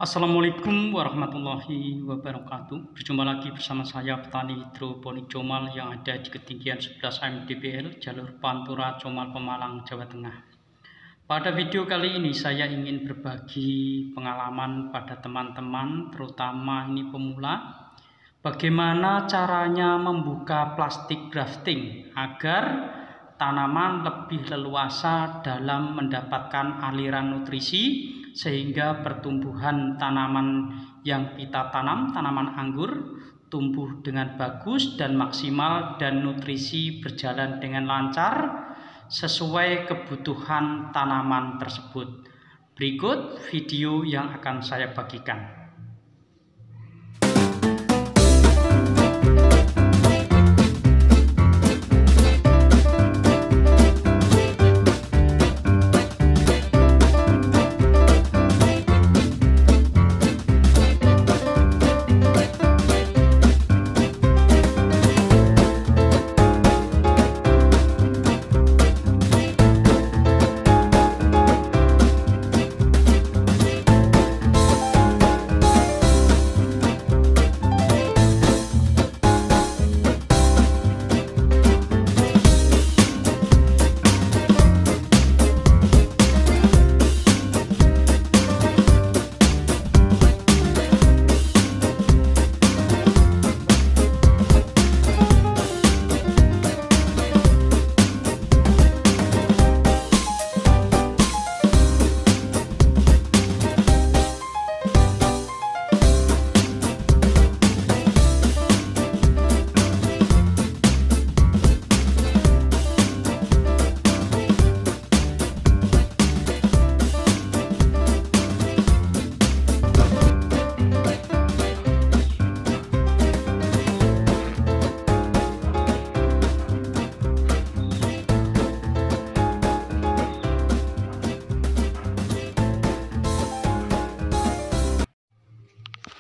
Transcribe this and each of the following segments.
Assalamualaikum warahmatullahi wabarakatuh. Berjumpa lagi bersama saya petani hidroponik Comal yang ada di ketinggian 11 mdpl jalur Pantura Comal Pemalang, Jawa Tengah. Pada video kali ini saya ingin berbagi pengalaman pada teman-teman, terutama ini pemula, bagaimana caranya membuka plastik grafting agar tanaman lebih leluasa dalam mendapatkan aliran nutrisi sehingga pertumbuhan tanaman yang kita tanam, tanaman anggur, tumbuh dengan bagus dan maksimal dan nutrisi berjalan dengan lancar sesuai kebutuhan tanaman tersebut. Berikut video yang akan saya bagikan.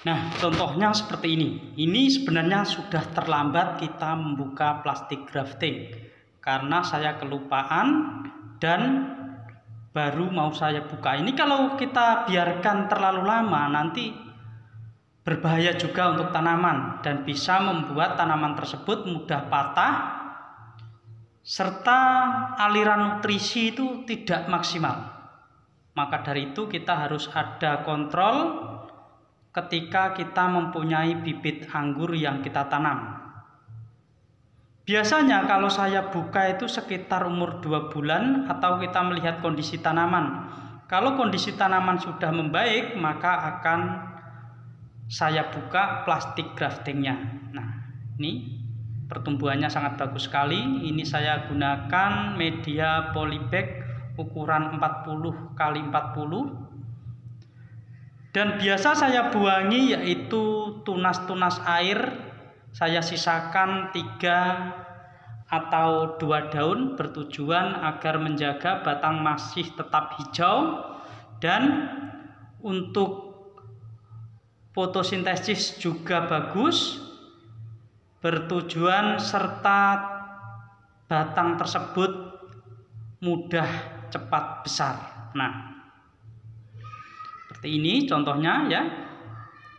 Nah, contohnya seperti ini. Ini sebenarnya sudah terlambat kita membuka plastik grafting karena saya kelupaan dan baru mau saya buka. Ini kalau kita biarkan terlalu lama nanti berbahaya juga untuk tanaman dan bisa membuat tanaman tersebut mudah patah serta aliran nutrisi itu tidak maksimal. Maka dari itu kita harus ada kontrol ketika kita mempunyai bibit anggur yang kita tanam. Biasanya kalau saya buka itu sekitar umur 2 bulan atau kita melihat kondisi tanaman. Kalau kondisi tanaman sudah membaik, maka akan saya buka plastik graftingnya. Nah, ini pertumbuhannya sangat bagus sekali. Ini saya gunakan media polybag ukuran 40 x 40. Dan biasa saya buangi yaitu tunas-tunas air. Saya sisakan 3 atau 2 daun bertujuan agar menjaga batang masih tetap hijau dan untuk fotosintesis juga bagus, bertujuan serta batang tersebut mudah cepat besar. Nah, seperti ini contohnya ya.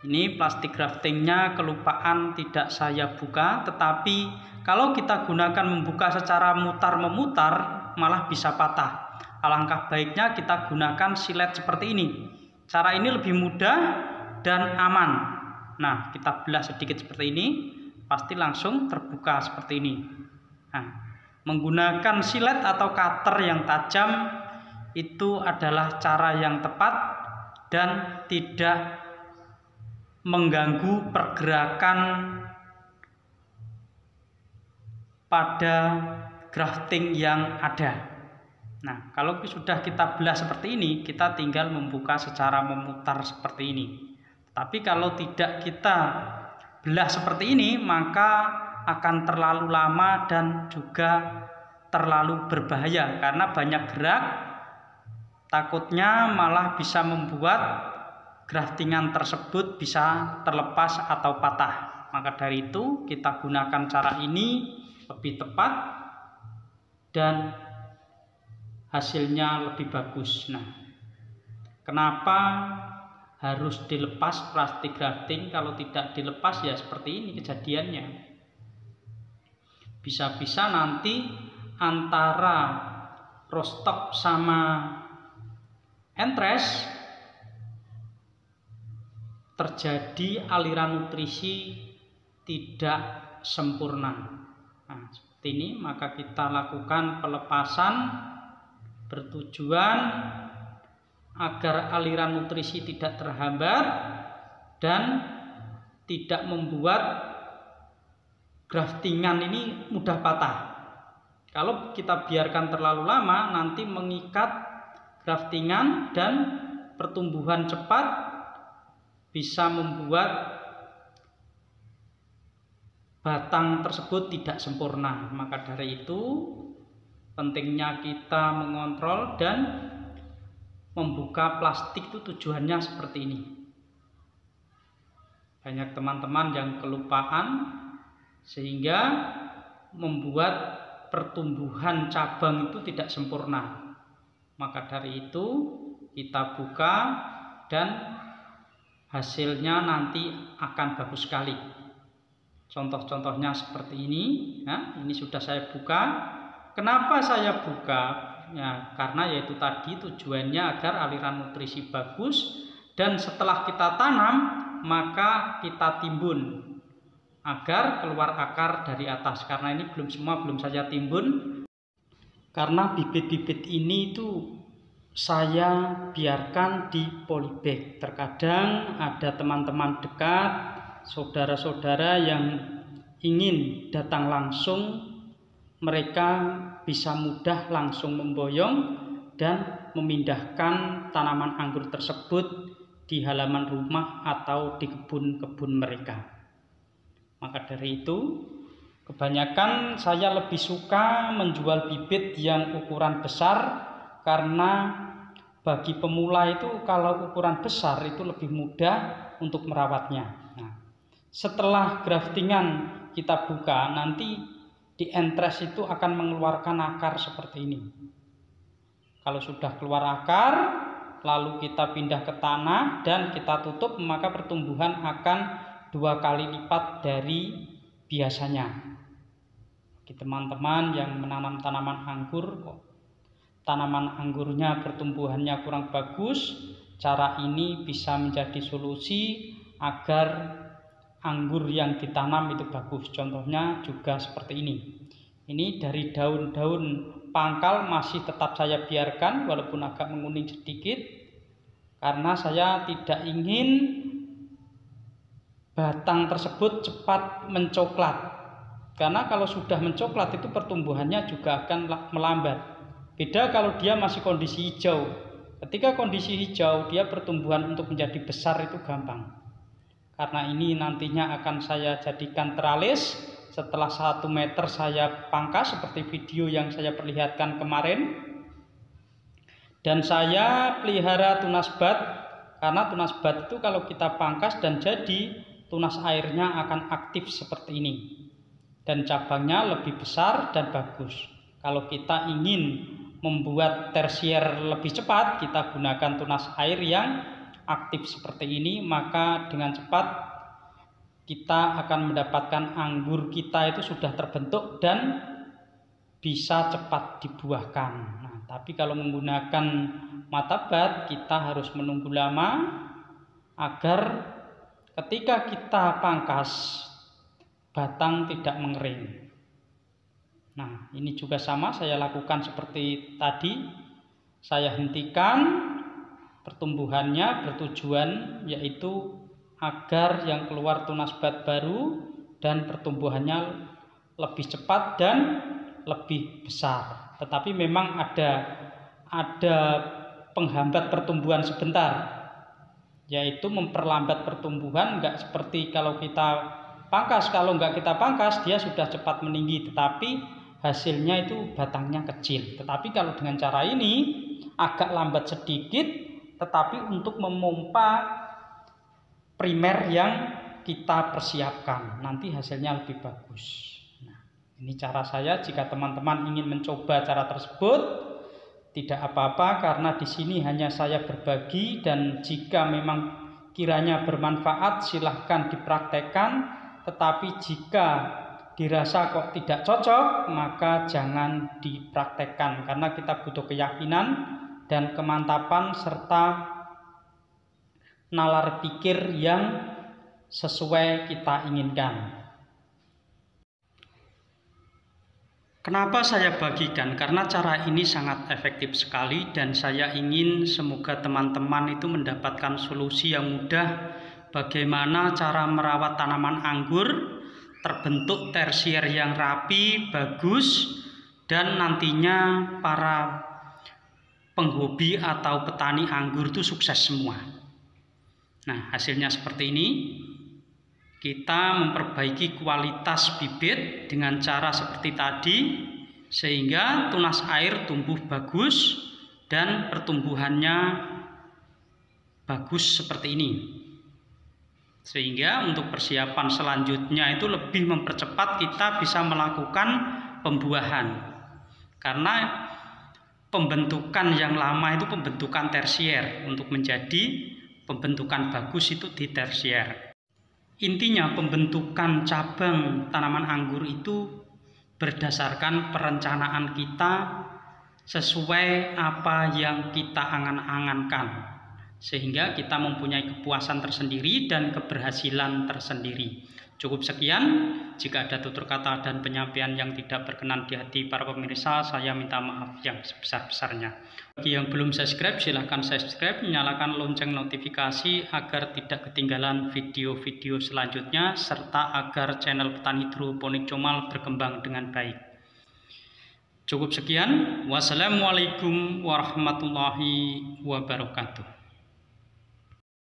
Ini plastik graftingnya kelupaan tidak saya buka, tetapi kalau kita gunakan membuka secara mutar-memutar malah bisa patah. Alangkah baiknya kita gunakan silet seperti ini. Cara ini lebih mudah dan aman. Nah, kita belah sedikit seperti ini, pasti langsung terbuka seperti ini. Nah, menggunakan silet atau cutter yang tajam itu adalah cara yang tepat dan tidak mengganggu pergerakan pada grafting yang ada. Nah, kalau sudah kita belah seperti ini, kita tinggal membuka secara memutar seperti ini. Tapi kalau tidak kita belah seperti ini, maka akan terlalu lama dan juga terlalu berbahaya karena banyak gerak. Takutnya malah bisa membuat graftingan tersebut bisa terlepas atau patah. Maka dari itu kita gunakan cara ini lebih tepat dan hasilnya lebih bagus. Nah, kenapa harus dilepas plastik grafting. Kalau tidak dilepas ya seperti ini kejadiannya. Bisa-bisa nanti antara rostock sama entres terjadi aliran nutrisi tidak sempurna. Nah, seperti ini maka kita lakukan pelepasan bertujuan agar aliran nutrisi tidak terhambat dan tidak membuat graftingan ini mudah patah. Kalau kita biarkan terlalu lama nanti mengikat graftingan dan pertumbuhan cepat bisa membuat batang tersebut tidak sempurna. Maka dari itu pentingnya kita mengontrol dan membuka plastik itu tujuannya seperti ini. Banyak teman-teman yang kelupaan sehingga membuat pertumbuhan cabang itu tidak sempurna. Maka dari itu kita buka dan hasilnya nanti akan bagus sekali. Contoh-contohnya seperti ini. Nah, ini sudah saya buka. Kenapa saya buka? Ya, karena yaitu tadi tujuannya agar aliran nutrisi bagus dan setelah kita tanam maka kita timbun agar keluar akar dari atas. Karena ini belum saya timbun. Karena bibit-bibit ini itu saya biarkan di polybag. Terkadang ada teman-teman dekat, saudara-saudara yang ingin datang langsung, mereka bisa mudah langsung memboyong dan memindahkan tanaman anggur tersebut di halaman rumah atau di kebun-kebun mereka. Maka dari itu, kebanyakan saya lebih suka menjual bibit yang ukuran besar karena bagi pemula itu kalau ukuran besar itu lebih mudah untuk merawatnya. Nah, setelah graftingan kita buka, nanti di entres itu akan mengeluarkan akar seperti ini. Kalau sudah keluar akar, lalu kita pindah ke tanah dan kita tutup, maka pertumbuhan akan 2 kali lipat dari biasanya. Bagi teman-teman yang menanam tanaman anggur, tanaman anggurnya pertumbuhannya kurang bagus, cara ini bisa menjadi solusi agar anggur yang ditanam itu bagus. Contohnya juga seperti ini. Ini dari daun-daun pangkal masih tetap saya biarkan walaupun agak menguning sedikit, karena saya tidak ingin batang tersebut cepat mencoklat. Karena kalau sudah mencoklat itu pertumbuhannya juga akan melambat. Beda kalau dia masih kondisi hijau. Ketika kondisi hijau, dia pertumbuhan untuk menjadi besar itu gampang. Karena ini nantinya akan saya jadikan teralis. Setelah 1 meter saya pangkas seperti video yang saya perlihatkan kemarin. Dan saya pelihara tunas bat, karena tunas bat itu kalau kita pangkas dan jadi, tunas airnya akan aktif seperti ini. Dan cabangnya lebih besar dan bagus. Kalau kita ingin membuat tersier lebih cepat, kita gunakan tunas air yang aktif seperti ini, maka dengan cepat kita akan mendapatkan anggur kita itu sudah terbentuk dan bisa cepat dibuahkan. Nah, tapi kalau menggunakan mata bat, kita harus menunggu lama agar ketika kita pangkas batang tidak mengering. Nah, ini juga sama saya lakukan seperti tadi. Saya hentikan pertumbuhannya bertujuan yaitu agar yang keluar tunas bat baru dan pertumbuhannya lebih cepat dan lebih besar. Tetapi memang ada penghambat pertumbuhan sebentar, yaitu memperlambat pertumbuhan. Enggak seperti kalau kita pangkas. Kalau enggak kita pangkas dia sudah cepat meninggi, tetapi hasilnya itu batangnya kecil. Tetapi kalau dengan cara ini agak lambat sedikit, tetapi untuk memompa primer yang kita persiapkan, nanti hasilnya lebih bagus. Nah, ini cara saya. Jika teman-teman ingin mencoba cara tersebut, tidak apa-apa, karena di sini hanya saya berbagi. Dan jika memang kiranya bermanfaat silahkan dipraktekkan, tetapi jika dirasa kok tidak cocok maka jangan dipraktekkan, karena kita butuh keyakinan dan kemantapan serta nalar pikir yang sesuai kita inginkan. Kenapa saya bagikan? Karena cara ini sangat efektif sekali dan saya ingin semoga teman-teman itu mendapatkan solusi yang mudah bagaimana cara merawat tanaman anggur terbentuk tersier yang rapi, bagus, dan nantinya para penghobi atau petani anggur itu sukses semua. Nah, hasilnya seperti ini. Kita memperbaiki kualitas bibit dengan cara seperti tadi, sehingga tunas air tumbuh bagus dan pertumbuhannya bagus seperti ini. Sehingga untuk persiapan selanjutnya itu lebih mempercepat kita bisa melakukan pembuahan. Karena pembentukan yang lama itu pembentukan tersier, untuk menjadi pembentukan bagus itu di tersier. Intinya pembentukan cabang tanaman anggur itu berdasarkan perencanaan kita sesuai apa yang kita angan-angankan, sehingga kita mempunyai kepuasan tersendiri dan keberhasilan tersendiri. Cukup sekian. Jika ada tutur kata dan penyampaian yang tidak berkenan di hati para pemirsa, saya minta maaf yang sebesar-besarnya. Bagi yang belum subscribe, silahkan subscribe, nyalakan lonceng notifikasi agar tidak ketinggalan video-video selanjutnya, serta agar channel Petani Hidroponik Comal berkembang dengan baik. Cukup sekian. Wassalamualaikum warahmatullahi wabarakatuh.